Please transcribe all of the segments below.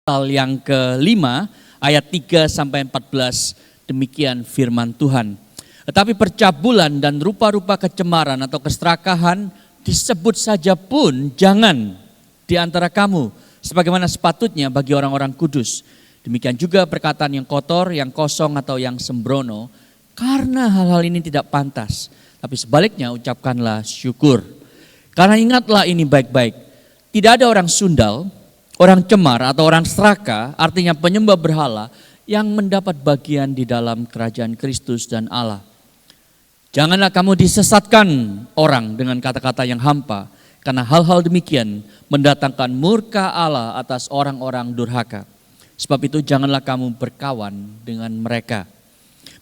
Pasal yang kelima, ayat 3 sampai 14, demikian firman Tuhan. Tetapi percabulan dan rupa-rupa kecemaran atau keserakahan disebut saja pun jangan di antara kamu, sebagaimana sepatutnya bagi orang-orang kudus. Demikian juga perkataan yang kotor, yang kosong atau yang sembrono, karena hal-hal ini tidak pantas. Tapi sebaliknya ucapkanlah syukur. Karena ingatlah ini baik-baik, tidak ada orang sundal, orang cemar atau orang serakah, artinya penyembah berhala, yang mendapat bagian di dalam kerajaan Kristus dan Allah. Janganlah kamu disesatkan orang dengan kata-kata yang hampa, karena hal-hal demikian mendatangkan murka Allah atas orang-orang durhaka. Sebab itu janganlah kamu berkawan dengan mereka.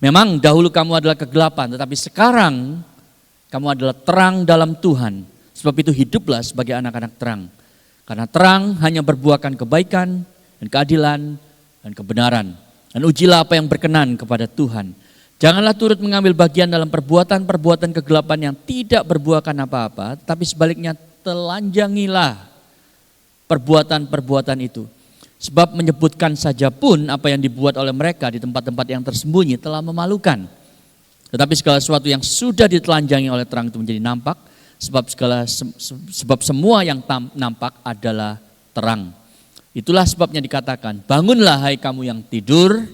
Memang dahulu kamu adalah kegelapan, tetapi sekarang kamu adalah terang dalam Tuhan. Sebab itu hiduplah sebagai anak-anak terang. Karena terang hanya berbuahkan kebaikan dan keadilan dan kebenaran. Dan ujilah apa yang berkenan kepada Tuhan. Janganlah turut mengambil bagian dalam perbuatan-perbuatan kegelapan yang tidak berbuahkan apa-apa, tapi sebaliknya telanjangilah perbuatan-perbuatan itu. Sebab menyebutkan saja pun apa yang dibuat oleh mereka di tempat-tempat yang tersembunyi telah memalukan. Tetapi segala sesuatu yang sudah ditelanjangi oleh terang itu menjadi nampak, sebab semua yang nampak adalah terang. Itulah sebabnya dikatakan, bangunlah hai kamu yang tidur,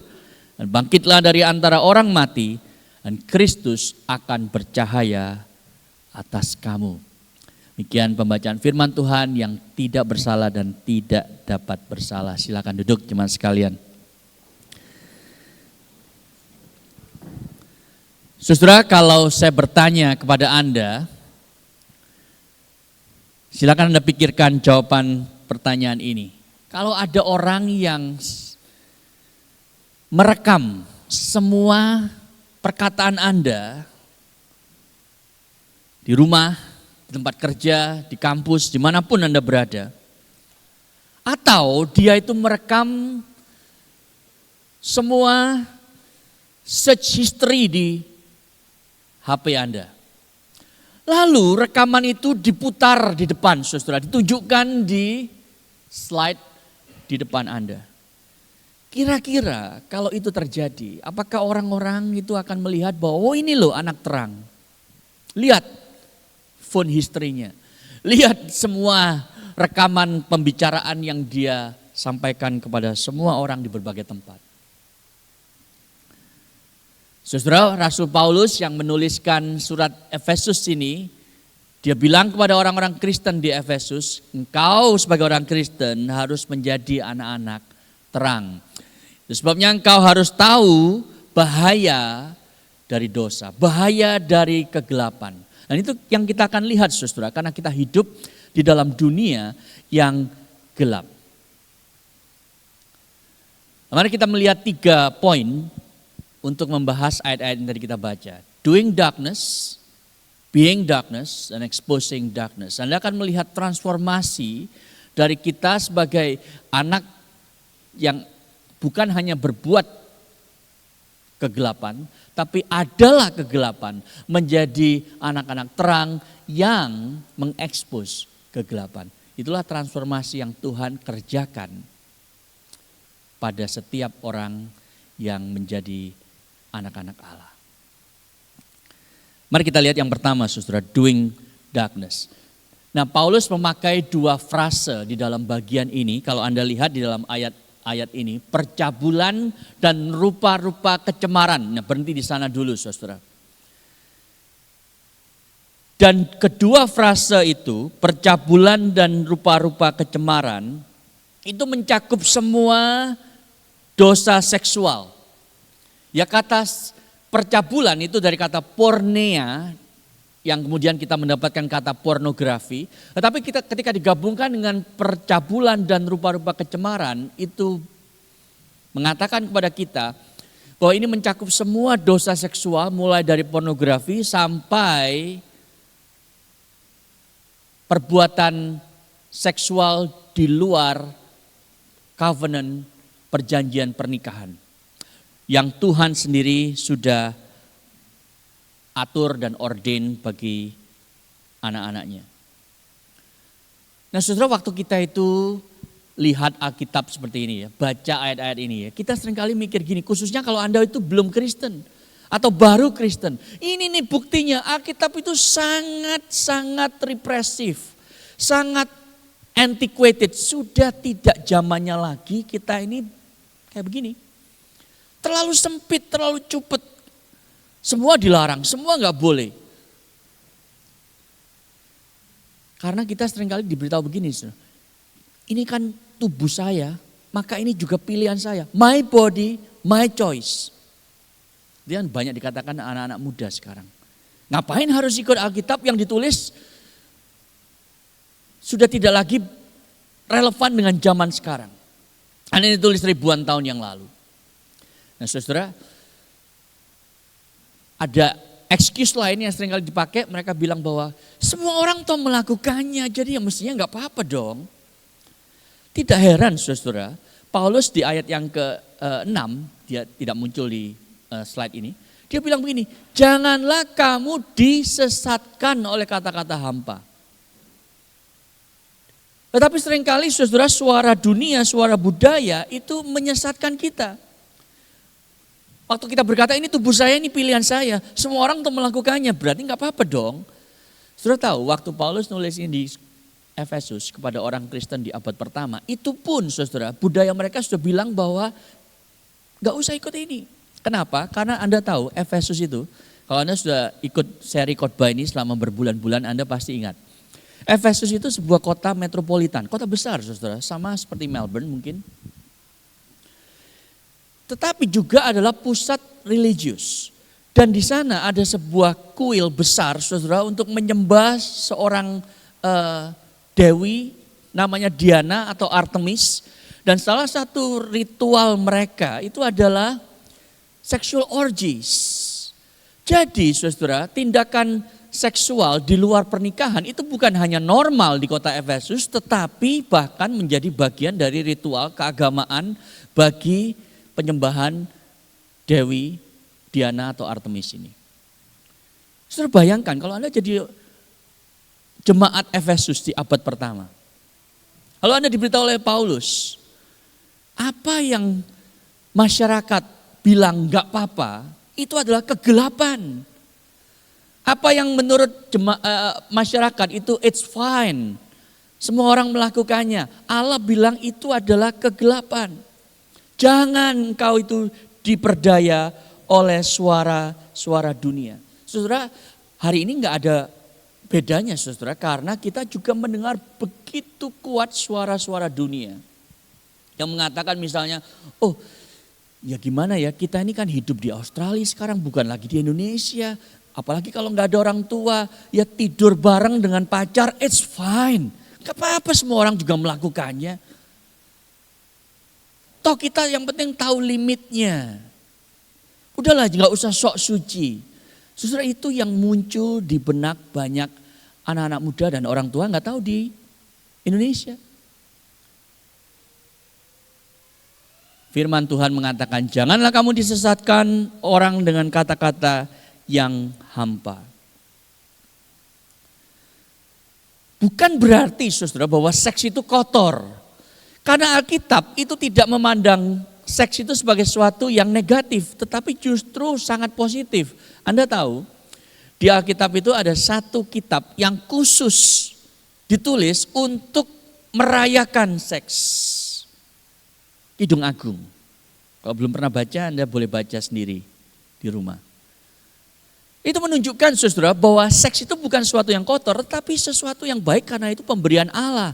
dan bangkitlah dari antara orang mati, dan Kristus akan bercahaya atas kamu. Demikian pembacaan firman Tuhan yang tidak bersalah dan tidak dapat bersalah. Silakan duduk jemaat sekalian. Saudara, kalau saya bertanya kepada Anda, silakan Anda pikirkan jawaban pertanyaan ini. Kalau ada orang yang merekam semua perkataan Anda di rumah, di tempat kerja, di kampus, dimanapun Anda berada, atau dia itu merekam semua search history di HP Anda. Lalu rekaman itu diputar di depan, saudara, ditunjukkan di slide di depan Anda. Kira-kira kalau itu terjadi, apakah orang-orang itu akan melihat bahwa oh ini loh anak terang. Lihat phone history-nya. Lihat semua rekaman pembicaraan yang dia sampaikan kepada semua orang di berbagai tempat. Saudara, Rasul Paulus yang menuliskan surat Efesus ini, dia bilang kepada orang-orang Kristen di Efesus, engkau sebagai orang Kristen harus menjadi anak-anak terang. Itu sebabnya engkau harus tahu bahaya dari dosa, bahaya dari kegelapan. Dan itu yang kita akan lihat saudara, karena kita hidup di dalam dunia yang gelap. Mari kita melihat 3 poin untuk membahas ayat-ayat yang tadi kita baca. Doing darkness, being darkness, dan exposing darkness. Anda akan melihat transformasi dari kita sebagai anak yang bukan hanya berbuat kegelapan, tapi adalah kegelapan menjadi anak-anak terang yang mengekspos kegelapan. Itulah transformasi yang Tuhan kerjakan pada setiap orang yang menjadi anak-anak Allah. Mari kita lihat yang pertama saudara, doing darkness. Nah, Paulus memakai 2 frase di dalam bagian ini. Kalau Anda lihat di dalam ayat ini, percabulan dan rupa-rupa kecemaran. Nah, berhenti di sana dulu saudara. Dan kedua frase itu, percabulan dan rupa-rupa kecemaran, itu mencakup semua dosa seksual. Ya, kata percabulan itu dari kata porneia, yang kemudian kita mendapatkan kata pornografi. Tetapi ketika digabungkan dengan percabulan dan rupa-rupa kecemaran, itu mengatakan kepada kita bahwa ini mencakup semua dosa seksual, mulai dari pornografi sampai perbuatan seksual di luar covenant perjanjian pernikahan yang Tuhan sendiri sudah atur dan ordain bagi anak-anaknya. Nah saudara, waktu kita itu lihat Alkitab seperti ini ya, baca ayat-ayat ini ya, kita seringkali mikir gini, khususnya kalau Anda itu belum Kristen atau baru Kristen. Ini nih buktinya, Alkitab itu sangat-sangat represif, sangat antiquated, sudah tidak zamannya lagi kita ini kayak begini. Terlalu sempit, terlalu cupet, semua dilarang, semua nggak boleh. Karena kita seringkali diberitahu begini, ini kan tubuh saya, maka ini juga pilihan saya. My body, my choice. Dia banyak dikatakan anak-anak muda sekarang. Ngapain harus ikut Alkitab yang ditulis sudah tidak lagi relevan dengan zaman sekarang. Ini ditulis ribuan tahun yang lalu. Nah saudara, ada excuse lain yang seringkali dipakai, mereka bilang bahwa semua orang toh melakukannya, jadi ya mestinya nggak apa-apa dong. Tidak heran saudara, Paulus di ayat yang ke-6, dia tidak muncul di slide ini. Dia bilang begini, janganlah kamu disesatkan oleh kata-kata hampa. Tetapi seringkali saudara, suara dunia, suara budaya itu menyesatkan kita. Waktu kita berkata ini tubuh saya, ini pilihan saya, semua orang untuk melakukannya, berarti nggak apa-apa dong. Saudara tahu waktu Paulus nulis ini di Efesus kepada orang Kristen di abad pertama, itu pun saudara, budaya mereka sudah bilang bahwa gak usah ikut ini. Kenapa? Karena Anda tahu Efesus itu, kalau Anda sudah ikut seri khotbah ini selama berbulan-bulan, Anda pasti ingat. Efesus itu sebuah kota metropolitan, kota besar saudara, sama seperti Melbourne mungkin. Tetapi juga adalah pusat religius. Dan di sana ada sebuah kuil besar saudara untuk menyembah seorang dewi namanya Diana atau Artemis, dan salah satu ritual mereka itu adalah sexual orgies. Jadi saudara, tindakan seksual di luar pernikahan itu bukan hanya normal di kota Efesus, tetapi bahkan menjadi bagian dari ritual keagamaan bagi penyembahan Dewi Diana atau Artemis ini. Saudara bayangkan kalau Anda jadi jemaat Efesus di abad pertama. Lalu Anda diberitahu oleh Paulus, apa yang masyarakat bilang gak apa-apa, itu adalah kegelapan. Apa yang menurut masyarakat itu it's fine. Semua orang melakukannya. Allah bilang itu adalah kegelapan. Jangan kau itu diperdaya oleh suara dunia. Saudara, hari ini gak ada bedanya saudara, karena kita juga mendengar begitu kuat suara-suara dunia. Yang mengatakan misalnya, oh ya gimana ya, kita ini kan hidup di Australia sekarang, bukan lagi di Indonesia. Apalagi kalau nggak ada orang tua, ya tidur bareng dengan pacar, it's fine. Gak apa-apa, semua orang juga melakukannya. Toh kita yang penting tahu limitnya. Udahlah, nggak usah sok suci. Saudara, itu yang muncul di benak banyak anak-anak muda dan orang tua nggak tahu di Indonesia. Firman Tuhan mengatakan, janganlah kamu disesatkan orang dengan kata-kata yang hampa. Bukan berarti saudara bahwa seks itu kotor. Karena Alkitab itu tidak memandang seks itu sebagai sesuatu yang negatif, tetapi justru sangat positif. Anda tahu, di Alkitab itu ada satu kitab yang khusus ditulis untuk merayakan seks. Kidung Agung. Kalau belum pernah baca, Anda boleh baca sendiri di rumah. Itu menunjukkan saudara bahwa seks itu bukan sesuatu yang kotor, tetapi sesuatu yang baik karena itu pemberian Allah.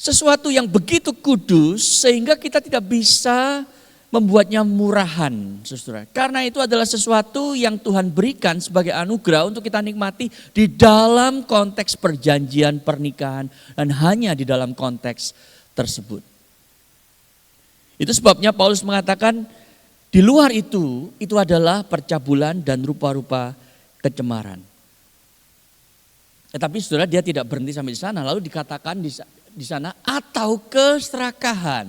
Sesuatu yang begitu kudus sehingga kita tidak bisa membuatnya murahan, saudara. Karena itu adalah sesuatu yang Tuhan berikan sebagai anugerah untuk kita nikmati di dalam konteks perjanjian pernikahan dan hanya di dalam konteks tersebut. Itu sebabnya Paulus mengatakan di luar itu adalah percabulan dan rupa-rupa kecemaran. Tetapi saudara, dia tidak berhenti sampai di sana, lalu dikatakan di sana atau keserakahan.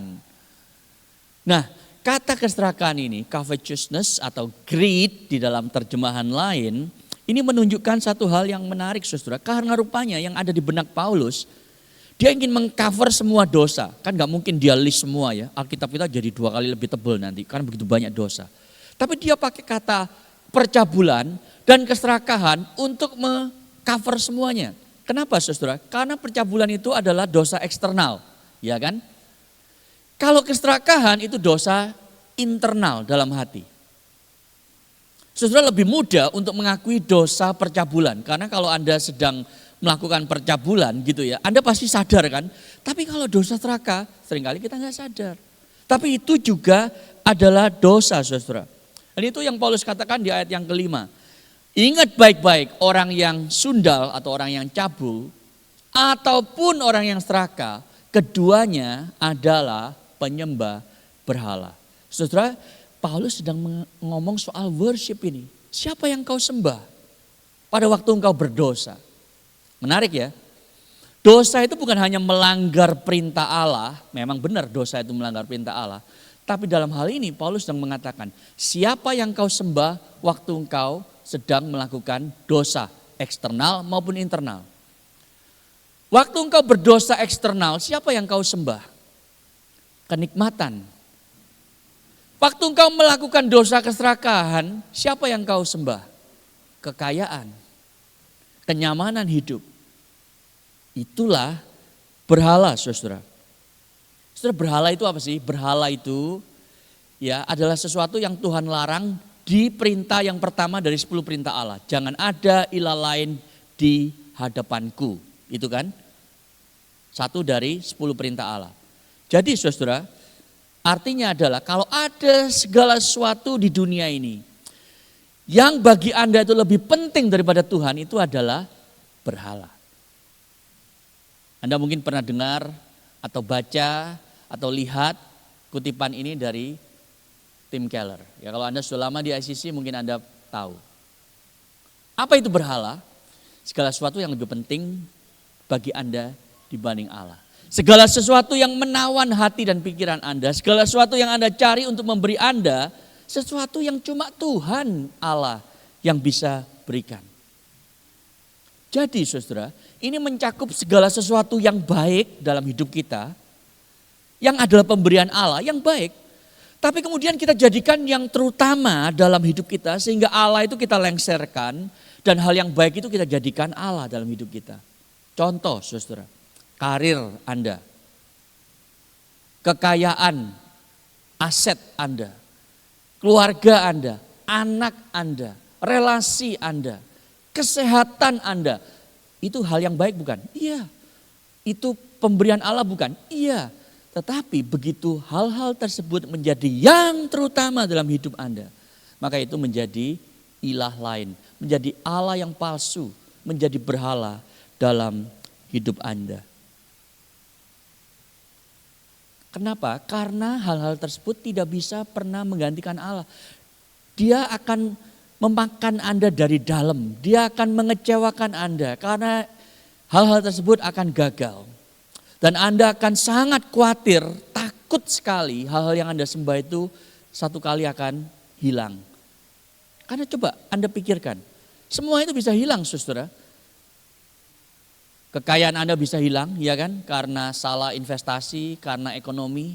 Nah, kata keserakahan ini, covetousness atau greed di dalam terjemahan lain, ini menunjukkan satu hal yang menarik saudara. Karena rupanya yang ada di benak Paulus, Dia ingin mengcover semua dosa. Kan gak mungkin dia list semua ya. Alkitab kita jadi 2 kali lebih tebal nanti. Karena begitu banyak dosa. Tapi dia pakai kata percabulan dan keserakahan untuk mengcover semuanya. Kenapa saudara? Karena percabulan itu adalah dosa eksternal. Ya kan? Kalau keserakahan itu dosa internal dalam hati. Saudara lebih mudah untuk mengakui dosa percabulan. Karena kalau Anda sedang melakukan percabulan gitu ya, Anda pasti sadar kan. Tapi kalau dosa serakah, seringkali kita nggak sadar. Tapi itu juga adalah dosa saudara. Dan itu yang Paulus katakan di ayat yang kelima. Ingat baik-baik orang yang sundal atau orang yang cabul, ataupun orang yang serakah, keduanya adalah penyembah berhala. Saudara, Paulus sedang ngomong soal worship ini. Siapa yang kau sembah pada waktu engkau berdosa? Menarik ya. Dosa itu bukan hanya melanggar perintah Allah. Memang benar dosa itu melanggar perintah Allah. Tapi dalam hal ini Paulus sedang mengatakan. Siapa yang kau sembah waktu engkau sedang melakukan dosa. Eksternal maupun internal. Waktu engkau berdosa eksternal. Siapa yang kau sembah? Kenikmatan. Waktu engkau melakukan dosa keserakahan. Siapa yang kau sembah? Kekayaan. Kenyamanan hidup. Itulah berhala saudara. Saudara, berhala itu apa sih? Berhala itu ya adalah sesuatu yang Tuhan larang di perintah yang pertama dari 10 perintah Allah. Jangan ada ilah lain di hadapanku. Itu kan? Satu dari 10 perintah Allah. Jadi saudara, artinya adalah kalau ada segala sesuatu di dunia ini yang bagi Anda itu lebih penting daripada Tuhan, itu adalah berhala. Anda mungkin pernah dengar atau baca atau lihat kutipan ini dari Tim Keller. Ya, kalau Anda sudah lama di ICC mungkin Anda tahu. Apa itu berhala? Segala sesuatu yang lebih penting bagi Anda dibanding Allah. Segala sesuatu yang menawan hati dan pikiran Anda. Segala sesuatu yang Anda cari untuk memberi Anda. Sesuatu yang cuma Tuhan Allah yang bisa berikan. Jadi saudara, ini mencakup segala sesuatu yang baik dalam hidup kita. Yang adalah pemberian Allah yang baik. Tapi kemudian kita jadikan yang terutama dalam hidup kita. Sehingga Allah itu kita lengserkan. Dan hal yang baik itu kita jadikan Allah dalam hidup kita. Contoh saudara, karir Anda. Kekayaan, aset Anda. Keluarga Anda, anak Anda, relasi Anda. Kesehatan Anda, itu hal yang baik bukan? Iya. Itu pemberian Allah bukan? Iya. Tetapi begitu hal-hal tersebut menjadi yang terutama dalam hidup Anda, maka itu menjadi ilah lain. Menjadi Allah yang palsu, menjadi berhala dalam hidup Anda. Kenapa? Karena hal-hal tersebut tidak bisa pernah menggantikan Allah. Dia akan memakan Anda dari dalam. Dia akan mengecewakan Anda karena hal-hal tersebut akan gagal. Dan Anda akan sangat khawatir, takut sekali hal-hal yang Anda sembah itu satu kali akan hilang. Karena coba Anda pikirkan, semua itu bisa hilang saudara. Kekayaan Anda bisa hilang, ya kan? Karena salah investasi, karena ekonomi.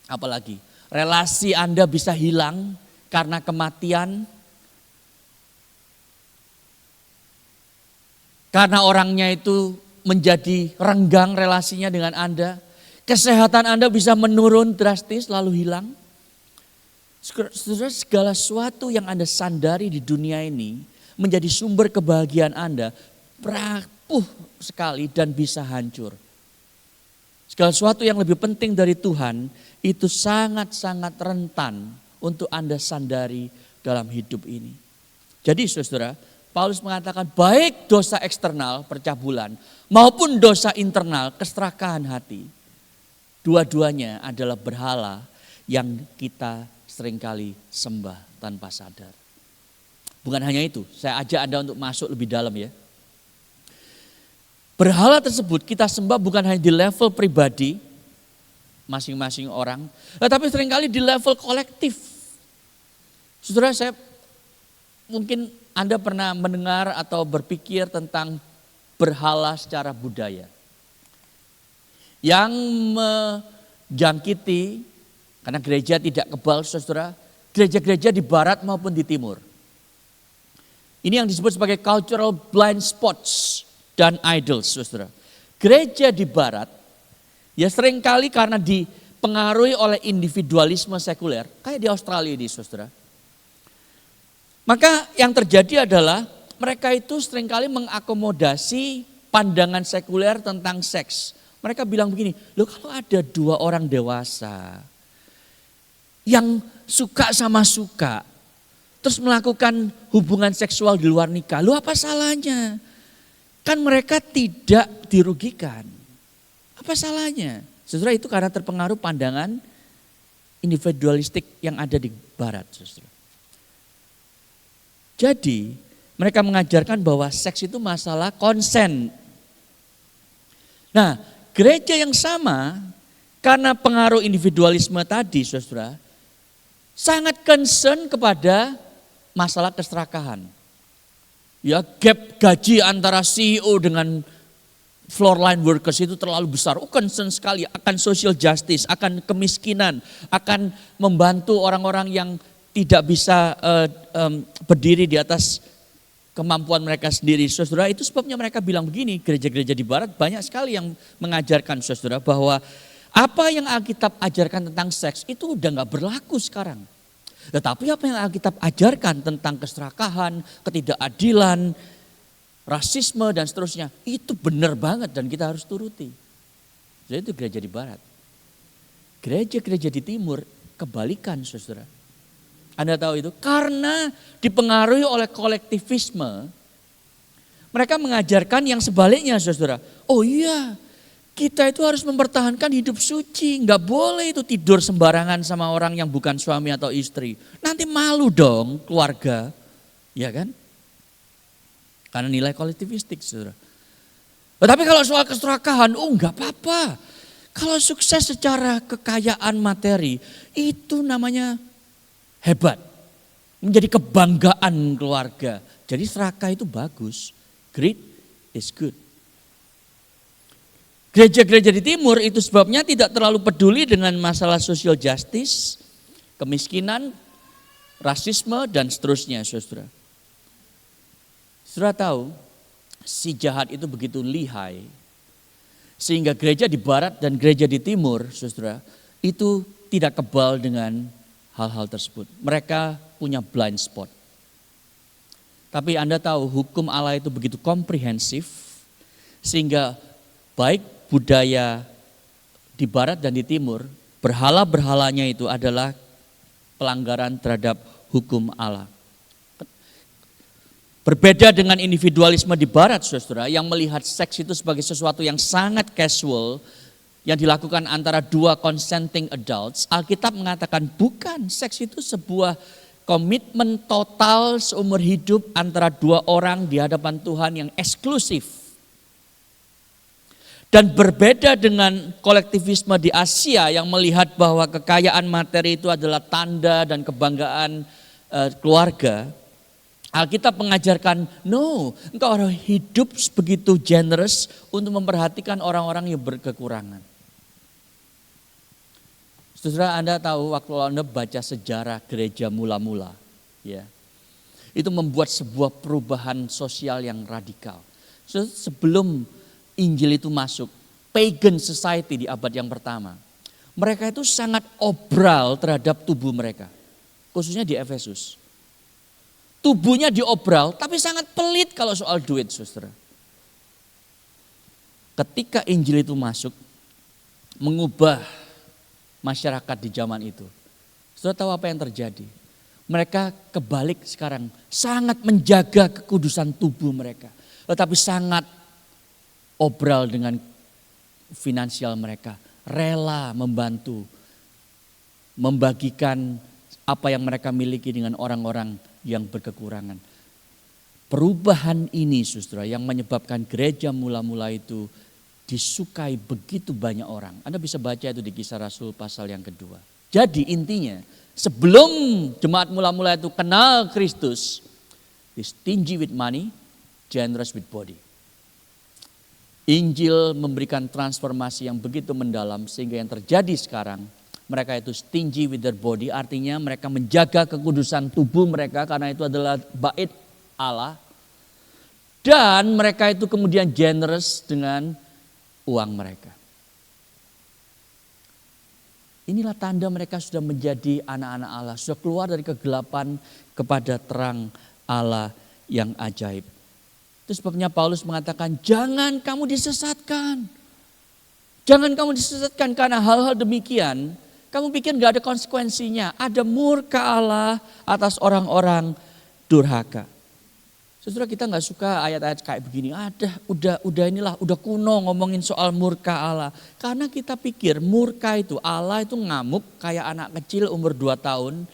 Apalagi relasi Anda bisa hilang karena kematian. Karena orangnya itu menjadi renggang relasinya dengan Anda. Kesehatan Anda bisa menurun drastis lalu hilang. Segala sesuatu yang Anda sandari di dunia ini menjadi sumber kebahagiaan Anda rapuh sekali dan bisa hancur. Segala sesuatu yang lebih penting dari Tuhan itu sangat-sangat rentan untuk Anda sandari dalam hidup ini. Jadi saudara, Paulus mengatakan baik dosa eksternal percabulan maupun dosa internal keserakahan hati. Dua-duanya adalah berhala yang kita seringkali sembah tanpa sadar. Bukan hanya itu, saya ajak Anda untuk masuk lebih dalam ya. Berhala tersebut kita sembah bukan hanya di level pribadi masing-masing orang, tetapi seringkali di level kolektif. Saudara, saya mungkin Anda pernah mendengar atau berpikir tentang berhala secara budaya. yang menjangkiti, karena gereja tidak kebal saudara, gereja-gereja di barat maupun di timur. Ini yang disebut sebagai cultural blind spots dan idols saudara. Gereja di barat ya seringkali karena dipengaruhi oleh individualisme sekuler, kayak di Australia ini saudara. Maka yang terjadi adalah mereka itu seringkali mengakomodasi pandangan sekuler tentang seks. Mereka bilang begini, loh kalau ada 2 orang dewasa yang suka sama suka, terus melakukan hubungan seksual di luar nikah, loh apa salahnya? Kan mereka tidak dirugikan. Apa salahnya? Saudara, itu karena terpengaruh pandangan individualistik yang ada di barat. Saudara. Jadi mereka mengajarkan bahwa seks itu masalah konsen. Nah, gereja yang sama karena pengaruh individualisme tadi saudara, sangat concern kepada masalah keserakahan. Ya, gap gaji antara CEO dengan floor line workers itu terlalu besar. Concern sekali akan social justice, akan kemiskinan, akan membantu orang-orang yang tidak bisa berdiri di atas kemampuan mereka sendiri. Saudara, itu sebabnya mereka bilang begini, gereja-gereja di barat banyak sekali yang mengajarkan saudara bahwa apa yang Alkitab ajarkan tentang seks itu udah gak berlaku sekarang. Tetapi apa yang Alkitab ajarkan tentang keserakahan, ketidakadilan, rasisme dan seterusnya, itu benar banget dan kita harus turuti. Jadi itu gereja di barat. Gereja-gereja di timur kebalikan saudara. Anda tahu itu? Karena dipengaruhi oleh kolektivisme, mereka mengajarkan yang sebaliknya saudara. Oh iya, kita itu harus mempertahankan hidup suci. Nggak boleh itu tidur sembarangan sama orang yang bukan suami atau istri. Nanti malu dong keluarga, ya kan? Karena nilai kolektivistik saudara. Tetapi kalau soal keserakahan, oh nggak apa-apa. Kalau sukses secara kekayaan materi, itu namanya hebat, menjadi kebanggaan keluarga. Jadi serakah itu bagus, greed is good. Gereja-gereja di timur itu sebabnya tidak terlalu peduli dengan masalah social justice, kemiskinan, rasisme dan seterusnya saudara. Saudara tahu, si jahat itu begitu lihai, sehingga gereja di barat dan gereja di timur saudara, itu tidak kebal dengan hal-hal tersebut. Mereka punya blind spot. Tapi Anda tahu hukum Allah itu begitu komprehensif sehingga baik budaya di barat dan di timur, berhala-berhalanya itu adalah pelanggaran terhadap hukum Allah. Berbeda dengan individualisme di barat saudara yang melihat seks itu sebagai sesuatu yang sangat casual, yang dilakukan antara 2 consenting adults, Alkitab mengatakan bukan, seks itu sebuah komitmen total seumur hidup antara 2 orang di hadapan Tuhan yang eksklusif. Dan berbeda dengan kolektivisme di Asia yang melihat bahwa kekayaan materi itu adalah tanda dan kebanggaan keluarga. Alkitab mengajarkan, no, engkau harus hidup begitu generous untuk memperhatikan orang-orang yang berkekurangan. Saudara, Anda tahu waktu Anda baca sejarah gereja mula-mula, ya, itu membuat sebuah perubahan sosial yang radikal. Sebelum Injil itu masuk, pagan society di abad yang pertama, mereka itu sangat obral terhadap tubuh mereka, khususnya di Efesus. Tubuhnya diobral, tapi sangat pelit kalau soal duit, saudara. Ketika Injil itu masuk, mengubah masyarakat di zaman itu. Saudara tahu apa yang terjadi? Mereka kebalik sekarang, sangat menjaga kekudusan tubuh mereka. Tetapi sangat obral dengan finansial mereka. Rela membantu, membagikan apa yang mereka miliki dengan orang-orang yang berkekurangan. Perubahan ini saudara yang menyebabkan gereja mula-mula itu disukai begitu banyak orang. Anda bisa baca itu di Kisah Rasul pasal yang kedua. Jadi intinya sebelum jemaat mula-mula itu kenal Kristus, stingy with money, generous with body. Injil memberikan transformasi yang begitu mendalam sehingga yang terjadi sekarang, mereka itu stingy with their body, artinya mereka menjaga kekudusan tubuh mereka karena itu adalah bait Allah. Dan mereka itu kemudian generous dengan uang mereka. Inilah tanda mereka sudah menjadi anak-anak Allah, sudah keluar dari kegelapan kepada terang Allah yang ajaib. Itu sebabnya Paulus mengatakan, jangan kamu disesatkan. Jangan kamu disesatkan karena hal-hal demikian, kamu pikir gak ada konsekuensinya. Ada murka Allah atas orang-orang durhaka. Saudara, kita gak suka ayat-ayat kayak begini. Udah kuno ngomongin soal murka Allah. Karena kita pikir murka itu, Allah itu ngamuk kayak anak kecil umur 2 tahun.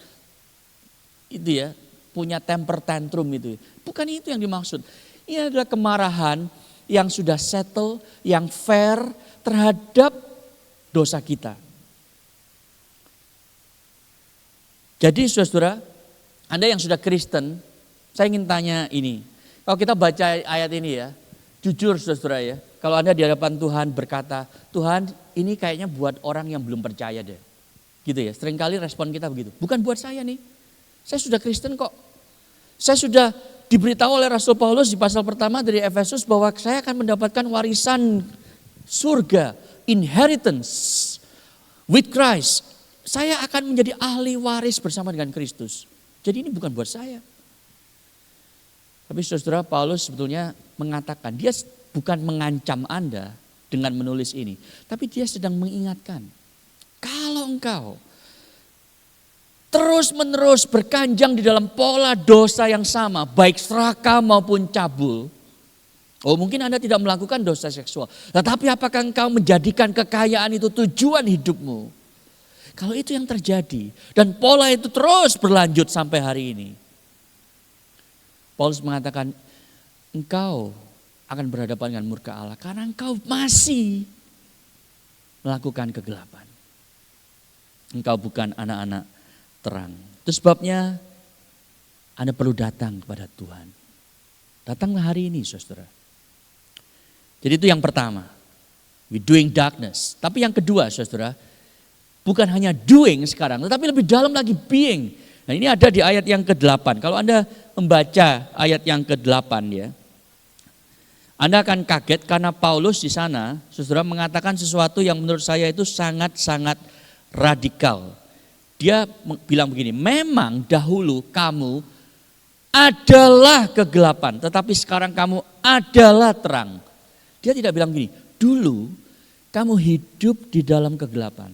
Itu ya, punya temper tantrum itu. Bukan itu yang dimaksud. Ini adalah kemarahan yang sudah settle, yang fair terhadap dosa kita. Jadi saudara, Anda yang sudah Kristen, saya ingin tanya ini. Kalau kita baca ayat ini ya, jujur saudara ya, kalau Anda di hadapan Tuhan berkata, Tuhan ini kayaknya buat orang yang belum percaya deh. Gitu ya, seringkali respon kita begitu. Bukan buat saya nih, saya sudah Kristen kok. Saya sudah diberitahu oleh Rasul Paulus di pasal pertama dari Efesus bahwa saya akan mendapatkan warisan surga, inheritance with Christ. Saya akan menjadi ahli waris bersama dengan Kristus. Jadi ini bukan buat saya. Tapi saudara, Paulus sebetulnya mengatakan, dia bukan mengancam Anda dengan menulis ini. Tapi dia sedang mengingatkan, kalau engkau terus menerus berkanjang di dalam pola dosa yang sama, baik serakah maupun cabul. Oh, mungkin Anda tidak melakukan dosa seksual, tetapi apakah engkau menjadikan kekayaan itu tujuan hidupmu? Kalau itu yang terjadi dan pola itu terus berlanjut sampai hari ini, Paulus mengatakan engkau akan berhadapan dengan murka Allah karena engkau masih melakukan kegelapan. Engkau bukan anak-anak terang. Itu sebabnya Anda perlu datang kepada Tuhan. Datanglah hari ini saudara. Jadi itu yang pertama. We doing darkness. Tapi yang kedua saudara, bukan hanya doing sekarang, tetapi lebih dalam lagi being. Nah ini ada di ayat yang ke-8. Kalau Anda membaca ayat yang ke-8 ya, Anda akan kaget karena Paulus di sana saudara mengatakan sesuatu yang menurut saya itu sangat-sangat radikal. Dia bilang begini, memang dahulu kamu adalah kegelapan, tetapi sekarang kamu adalah terang. Dia tidak bilang begini, dulu kamu hidup di dalam kegelapan.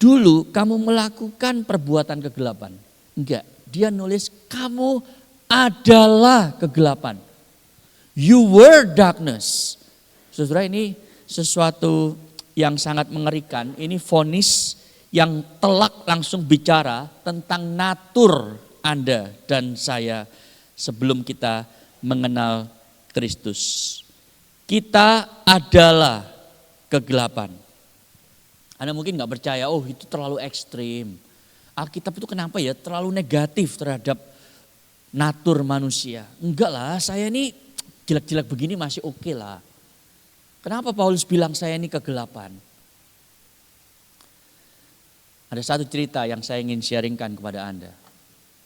Dulu kamu melakukan perbuatan kegelapan. Enggak, dia nulis kamu adalah kegelapan. You were darkness. Saudara, ini sesuatu yang sangat mengerikan. Ini vonis yang telak langsung bicara tentang natur Anda dan saya sebelum kita mengenal Kristus. Kita adalah kegelapan. Anda mungkin gak percaya, oh itu terlalu ekstrim. Alkitab itu kenapa ya terlalu negatif terhadap natur manusia. Enggak lah, saya ini jelek-jelek begini masih oke lah. Kenapa Paulus bilang saya ini kegelapan? Ada satu cerita yang saya ingin sharingkan kepada Anda.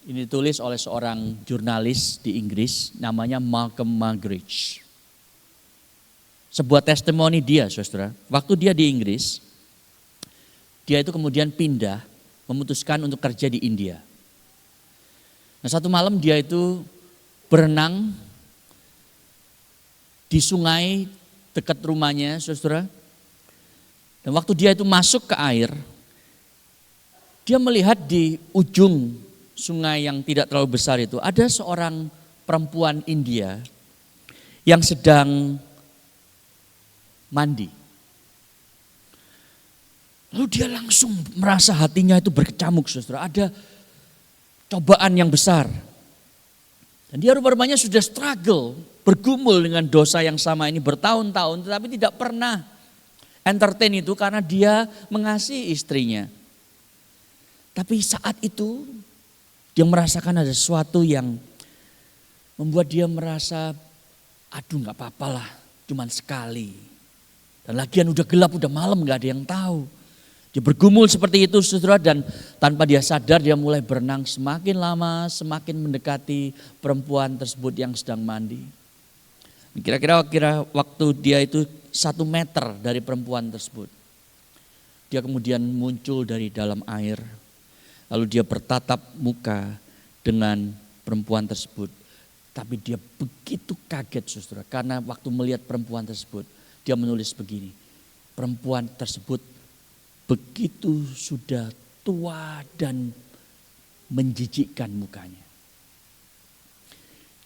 Ini ditulis oleh seorang jurnalis di Inggris namanya Malcolm Muggeridge. Sebuah testimoni dia saudara, waktu dia di Inggris, dia itu kemudian pindah, memutuskan untuk kerja di India. Nah satu malam dia itu berenang di sungai dekat rumahnya saudara. Dan waktu dia itu masuk ke air, dia melihat di ujung sungai yang tidak terlalu besar itu ada seorang perempuan India yang sedang mandi. Lalu dia langsung merasa hatinya itu berkecamuk saudara. Ada cobaan yang besar. Dan dia rupanya sudah struggle, bergumul dengan dosa yang sama ini bertahun-tahun. Tetapi tidak pernah entertain itu karena dia mengasihi istrinya. Tapi saat itu dia merasakan ada sesuatu yang membuat dia merasa, aduh gak apa-apa lah. cuman sekali. Dan lagian udah gelap, udah malam, gak ada yang tahu. Dia bergumul seperti itu saudara, dan tanpa dia sadar dia mulai berenang semakin lama, semakin mendekati perempuan tersebut yang sedang mandi. Kira-kira waktu dia itu 1 meter dari perempuan tersebut. Dia kemudian muncul dari dalam air. Lalu dia bertatap muka dengan perempuan tersebut. Tapi dia begitu kaget saudara, karena waktu melihat perempuan tersebut, dia menulis begini, perempuan tersebut begitu sudah tua dan menjijikkan mukanya.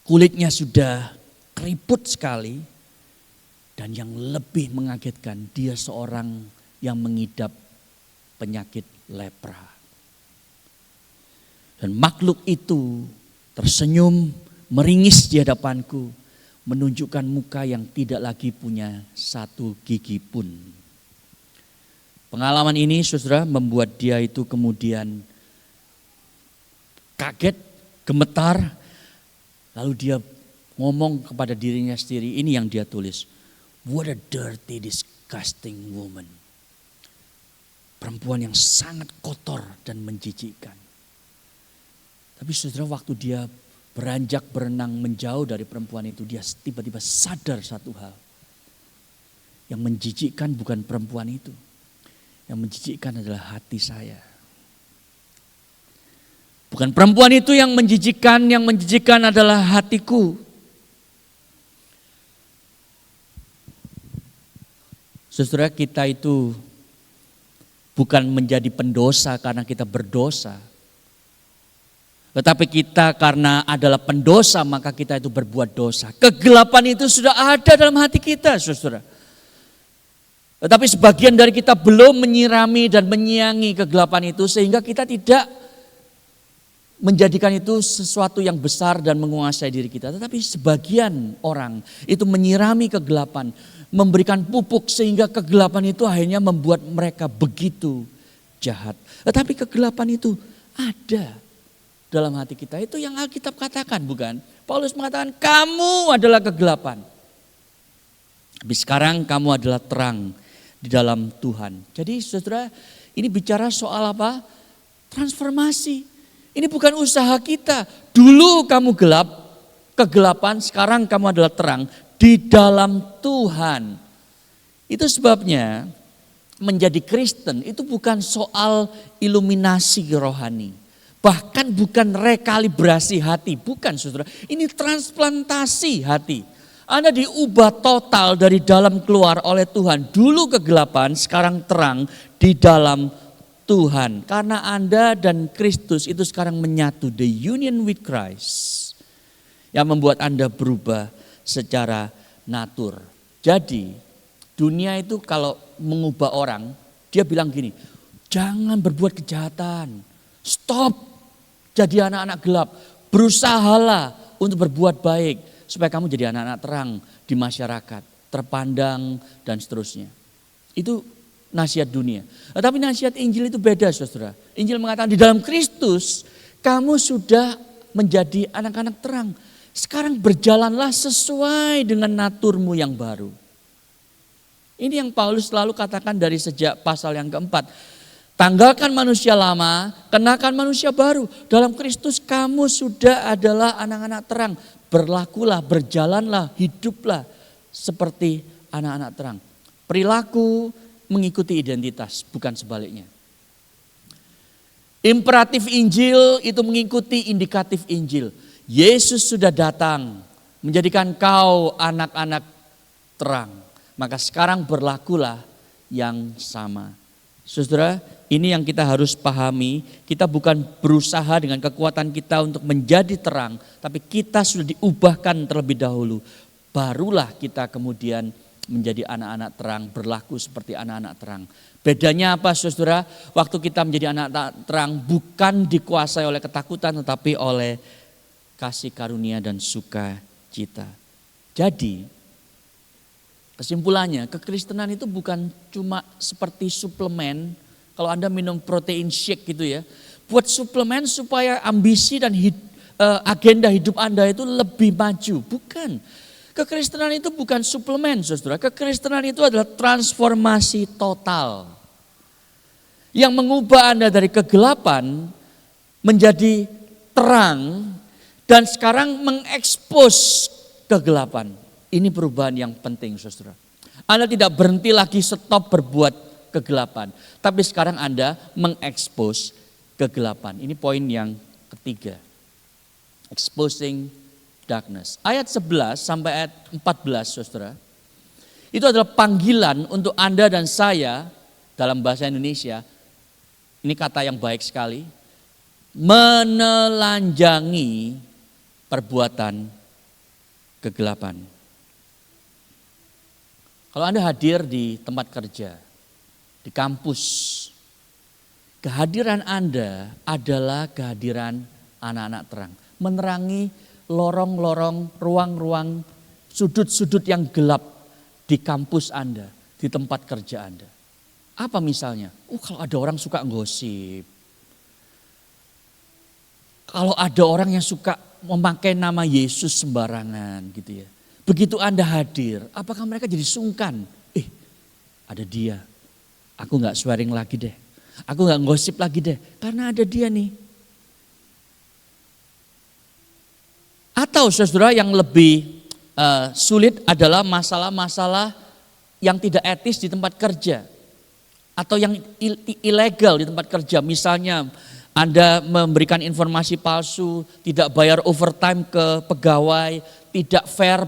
Kulitnya sudah keriput sekali, dan yang lebih mengagetkan, dia seorang yang mengidap penyakit lepra. Dan makhluk itu tersenyum, meringis di hadapanku, menunjukkan muka yang tidak lagi punya 1 gigi pun. Pengalaman ini saudara membuat dia itu kemudian kaget, gemetar, lalu dia ngomong kepada dirinya sendiri, ini yang dia tulis, what a dirty, disgusting woman. Perempuan yang sangat kotor dan menjijikkan. Tapi saudara, waktu dia beranjak berenang menjauh dari perempuan itu, dia tiba-tiba sadar satu hal. Yang menjijikkan bukan perempuan itu. Yang menjijikkan adalah hati saya. Bukan perempuan itu yang menjijikkan adalah hatiku. Saudara, kita itu bukan menjadi pendosa karena kita berdosa. Tetapi kita karena adalah pendosa maka kita itu berbuat dosa. Kegelapan itu sudah ada dalam hati kita, saudara. Tetapi sebagian dari kita belum menyirami dan menyiangi kegelapan itu sehingga kita tidak menjadikan itu sesuatu yang besar dan menguasai diri kita. Tetapi sebagian orang itu menyirami kegelapan, memberikan pupuk sehingga kegelapan itu akhirnya membuat mereka begitu jahat. Tetapi kegelapan itu ada dalam hati kita. Itu yang Alkitab katakan, bukan? Paulus mengatakan kamu adalah kegelapan. Tapi sekarang kamu adalah terang di dalam Tuhan. Jadi saudara, ini bicara soal apa? Transformasi. Ini bukan usaha kita. Dulu kamu gelap, kegelapan, sekarang kamu adalah terang di dalam Tuhan. Itu sebabnya menjadi Kristen itu bukan soal iluminasi rohani. Bahkan bukan rekalibrasi hati, bukan saudara. Ini transplantasi hati. Anda diubah total dari dalam keluar oleh Tuhan. Dulu kegelapan, sekarang terang di dalam Tuhan. Karena Anda dan Kristus itu sekarang menyatu, the union with Christ. Yang membuat Anda berubah secara natur. Jadi dunia itu kalau mengubah orang, dia bilang gini, jangan berbuat kejahatan, stop. Jadi anak-anak gelap, berusahalah untuk berbuat baik supaya kamu jadi anak-anak terang di masyarakat, terpandang dan seterusnya. Itu nasihat dunia. Tapi nasihat Injil itu beda saudara. Injil mengatakan di dalam Kristus kamu sudah menjadi anak-anak terang. Sekarang berjalanlah sesuai dengan naturmu yang baru. Ini yang Paulus selalu katakan dari sejak pasal yang keempat. Tanggalkan manusia lama, kenakan manusia baru. Dalam Kristus kamu sudah adalah anak-anak terang. Berlakulah, berjalanlah, hiduplah seperti anak-anak terang. Perilaku mengikuti identitas, bukan sebaliknya. Imperatif Injil itu mengikuti indikatif Injil. Yesus sudah datang menjadikan kau anak-anak terang. Maka sekarang berlakulah yang sama. Saudara, ini yang kita harus pahami. Kita bukan berusaha dengan kekuatan kita untuk menjadi terang. Tapi kita sudah diubahkan terlebih dahulu. Barulah kita kemudian menjadi anak-anak terang. Berlaku seperti anak-anak terang. Bedanya apa saudara? Waktu kita menjadi anak-anak terang bukan dikuasai oleh ketakutan. Tetapi oleh kasih karunia dan sukacita. Jadi kesimpulannya, kekristenan itu bukan cuma seperti suplemen. Kalau Anda minum protein shake gitu ya, buat suplemen supaya ambisi dan agenda hidup Anda itu lebih maju. Bukan. Kekristenan itu bukan suplemen, saudara. Kekristenan itu adalah transformasi total. Yang mengubah Anda dari kegelapan menjadi terang dan sekarang mengekspos kegelapan. Ini perubahan yang penting, saudara. Anda tidak berhenti lagi stop berbuat kegelapan. Tapi sekarang Anda mengekspos kegelapan. Ini poin yang ketiga. Exposing darkness. Ayat 11 sampai ayat 14, saudara. Itu adalah panggilan untuk Anda dan saya dalam bahasa Indonesia. Ini kata yang baik sekali. Menelanjangi perbuatan kegelapan. Kalau Anda hadir di tempat kerja, di kampus, kehadiran Anda adalah kehadiran anak-anak terang. Menerangi lorong-lorong, ruang-ruang, sudut-sudut yang gelap di kampus Anda, di tempat kerja Anda. Apa misalnya? Kalau ada orang suka gosip. Kalau ada orang yang suka memakai nama Yesus sembarangan gitu ya. Begitu Anda hadir, apakah mereka jadi sungkan? Ada dia. Aku gak swearing lagi deh. Aku gak gosip lagi deh. Karena ada dia nih. Atau saudara yang lebih sulit adalah masalah-masalah yang tidak etis di tempat kerja. Atau yang ilegal di tempat kerja. Misalnya Anda memberikan informasi palsu, tidak bayar overtime ke pegawai, tidak fair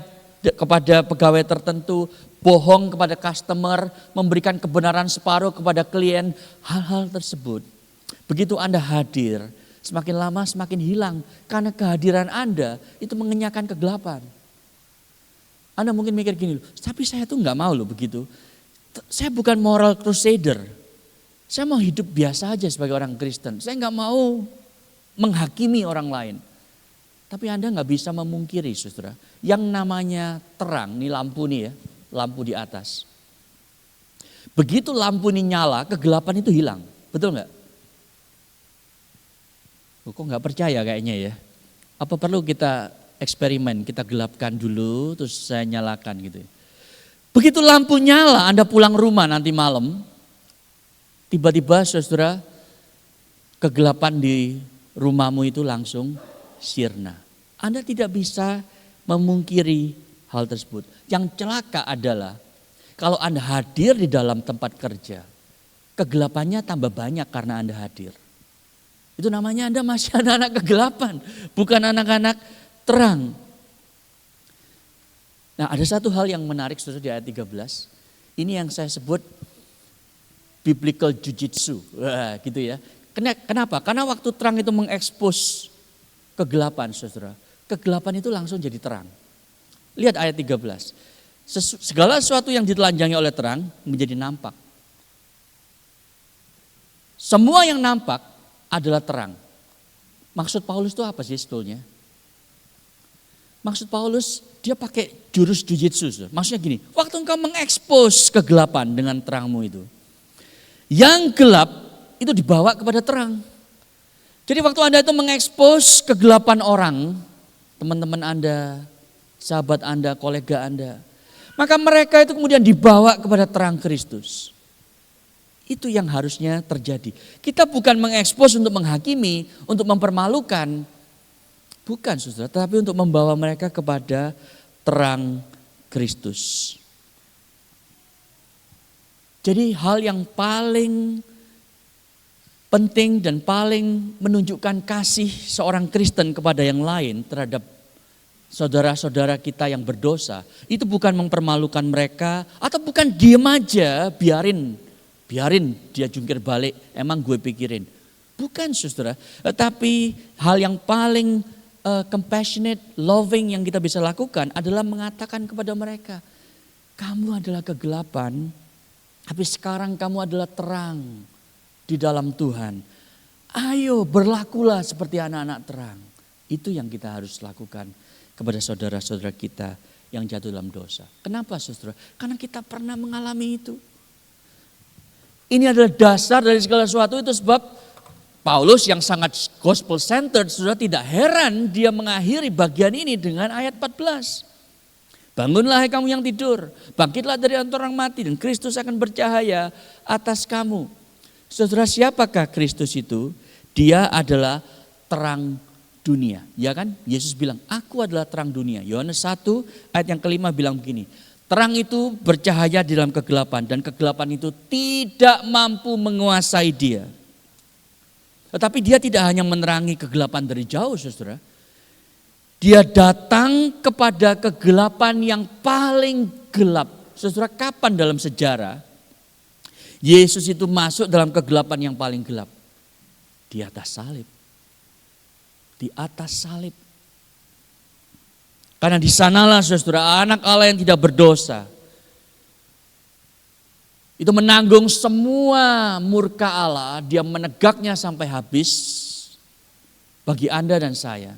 kepada pegawai tertentu, bohong kepada customer, memberikan kebenaran separuh kepada klien. Hal-hal tersebut, begitu Anda hadir, semakin lama semakin hilang. Karena kehadiran Anda itu mengenyahkan kegelapan. Anda mungkin mikir gini, tapi saya tuh gak mau loh begitu. Saya bukan moral crusader. Saya mau hidup biasa aja sebagai orang Kristen. Saya gak mau menghakimi orang lain. Tapi Anda gak bisa memungkiri, saudara. Yang namanya terang, ini lampu nih ya, lampu di atas. Begitu lampu ini nyala, kegelapan itu hilang. Betul gak? Kok gak percaya kayaknya ya? Apa perlu kita eksperimen, kita gelapkan dulu, terus saya nyalakan gitu ya. Begitu lampu nyala, Anda pulang rumah nanti malam, tiba-tiba saudara, kegelapan di rumahmu itu langsung sirna. Anda tidak bisa memungkiri hal tersebut. Yang celaka adalah kalau Anda hadir di dalam tempat kerja, kegelapannya tambah banyak karena Anda hadir. Itu namanya Anda masih anak-anak kegelapan, bukan anak-anak terang. Nah, ada satu hal yang menarik saudara di ayat 13. Ini yang saya sebut biblical jujitsu. Wah, gitu ya. Kenapa? Karena waktu terang itu mengekspos kegelapan, saudara. Kegelapan itu langsung jadi terang. Lihat ayat 13. Segala sesuatu yang ditelanjangi oleh terang menjadi nampak. Semua yang nampak adalah terang. Maksud Paulus itu apa sih sebetulnya? Maksud Paulus, dia pakai jurus jujitsu. Maksudnya gini, waktu engkau mengekspos kegelapan dengan terangmu itu, yang gelap itu dibawa kepada terang. Jadi waktu Anda itu mengekspos kegelapan orang, teman-teman Anda, sahabat Anda, kolega Anda, maka mereka itu kemudian dibawa kepada terang Kristus. Itu yang harusnya terjadi. Kita bukan mengekspos untuk menghakimi, untuk mempermalukan. Bukan saudara, tetapi untuk membawa mereka kepada terang Kristus. Jadi hal yang paling penting dan paling menunjukkan kasih seorang Kristen kepada yang lain terhadap saudara-saudara kita yang berdosa, itu bukan mempermalukan mereka atau bukan diem aja, biarin dia jungkir balik, emang gue pikirin. Bukan saudara, tetapi hal yang paling compassionate, loving yang kita bisa lakukan adalah mengatakan kepada mereka, kamu adalah kegelapan, tapi sekarang kamu adalah terang di dalam Tuhan. Ayo berlakulah seperti anak-anak terang. Itu yang kita harus lakukan kepada saudara-saudara kita yang jatuh dalam dosa. Kenapa saudara? Karena kita pernah mengalami itu. Ini adalah dasar dari segala sesuatu, itu sebab Paulus yang sangat gospel centered, sudah tidak heran dia mengakhiri bagian ini dengan ayat 14. Bangunlah hai kamu yang tidur, bangkitlah dari antara orang mati dan Kristus akan bercahaya atas kamu. Saudara, siapakah Kristus itu? Dia adalah terang dunia. Ya kan? Yesus bilang, aku adalah terang dunia. Yohanes 1 ayat yang kelima bilang begini. Terang itu bercahaya di dalam kegelapan dan kegelapan itu tidak mampu menguasai dia. Tetapi dia tidak hanya menerangi kegelapan dari jauh, saudara. Dia datang kepada kegelapan yang paling gelap. Saudara, kapan dalam sejarah Yesus itu masuk dalam kegelapan yang paling gelap? Di atas salib. Di atas salib. Karena di sanalah saudara, anak Allah yang tidak berdosa itu menanggung semua murka Allah, dia menegaknya sampai habis bagi Anda dan saya.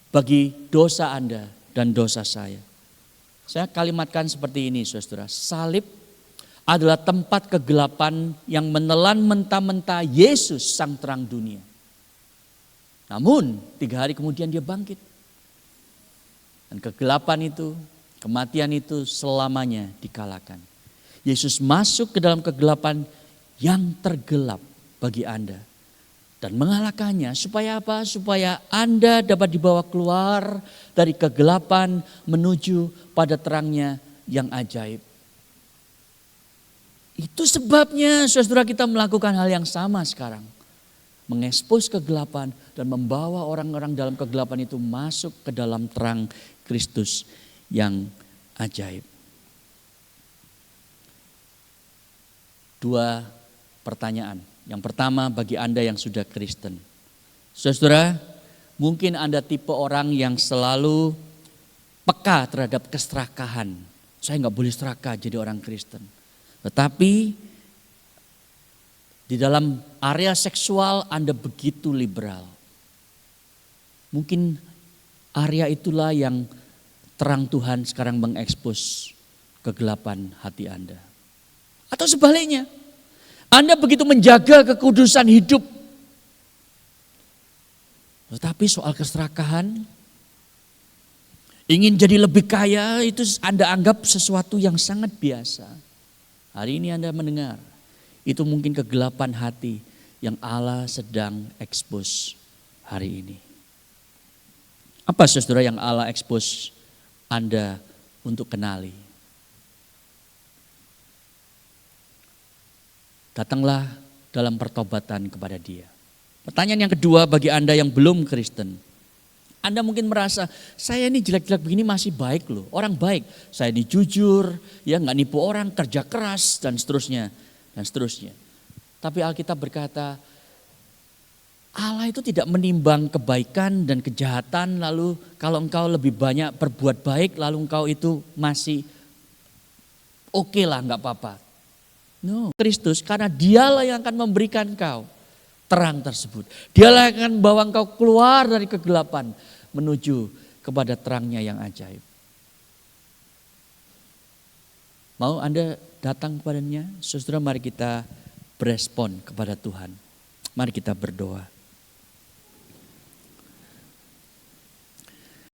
Bagi dosa Anda dan dosa saya. Saya kalimatkan seperti ini saudara, salib adalah tempat kegelapan yang menelan mentah-mentah Yesus sang terang dunia. Namun 3 hari kemudian dia bangkit. Dan kegelapan itu, kematian itu selamanya dikalahkan. Yesus masuk ke dalam kegelapan yang tergelap bagi Anda. Dan mengalahkannya supaya apa? Supaya Anda dapat dibawa keluar dari kegelapan menuju pada terangnya yang ajaib. Itu sebabnya saudara kita melakukan hal yang sama sekarang. Mengekspos kegelapan dan membawa orang-orang dalam kegelapan itu masuk ke dalam terang Kristus yang ajaib. 2 pertanyaan. Yang pertama bagi Anda yang sudah Kristen. Saudara, mungkin Anda tipe orang yang selalu peka terhadap keserakahan. Saya nggak boleh serakah jadi orang Kristen. Tetapi di dalam area seksual Anda begitu liberal. Mungkin area itulah yang terang Tuhan sekarang mengekspos kegelapan hati Anda. Atau sebaliknya, Anda begitu menjaga kekudusan hidup. Tetapi soal keserakahan, ingin jadi lebih kaya itu Anda anggap sesuatu yang sangat biasa. Hari ini Anda mendengar, itu mungkin kegelapan hati yang Allah sedang ekspos hari ini. Apa saudara yang Allah ekspos Anda untuk kenali? Datanglah dalam pertobatan kepada Dia. Pertanyaan yang kedua bagi Anda yang belum Kristen. Anda mungkin merasa, saya ini jelek-jelek begini masih baik loh. Orang baik, saya ini jujur, ya nggak nipu orang, kerja keras dan seterusnya. Dan seterusnya. Tapi Alkitab berkata, Allah itu tidak menimbang kebaikan dan kejahatan, lalu kalau engkau lebih banyak berbuat baik, lalu engkau itu masih oke lah, nggak apa-apa. No, Kristus karena dialah yang akan memberikan kau terang tersebut. Dialah yang akan membawa engkau keluar dari kegelapan menuju kepada terangnya yang ajaib. Mau Anda datang kepadanya? Saudara, mari kita berespon kepada Tuhan. Mari kita berdoa.